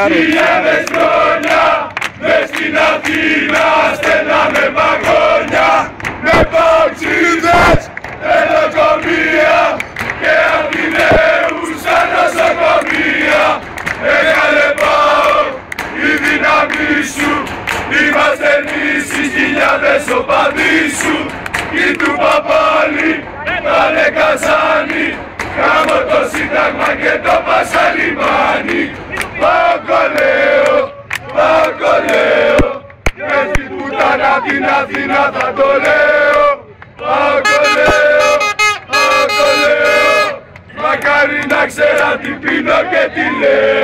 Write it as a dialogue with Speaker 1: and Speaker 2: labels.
Speaker 1: Χιλιάδες χρόνια μες στην Αθήνα στέλναμε βαγόνια με παοξίδες, ελοκομεία και Αθηναίους σαν νοσοκομεία. Μεγάλε ΠΑΟΚ η δύναμή σου, είμαστε εμείς οι χιλιάδες οπαδοί σου. Κι του Παπάλη, πάνε Καζάνι, κάμω το Σύνταγμα και το Πασαλιμάνι. Παοκ λέω, πέφτει πουτάνα την Αθήνα θα το λέω. Παοκ λέω, μακάρι να ξέρα τι πίνω και τι λέω.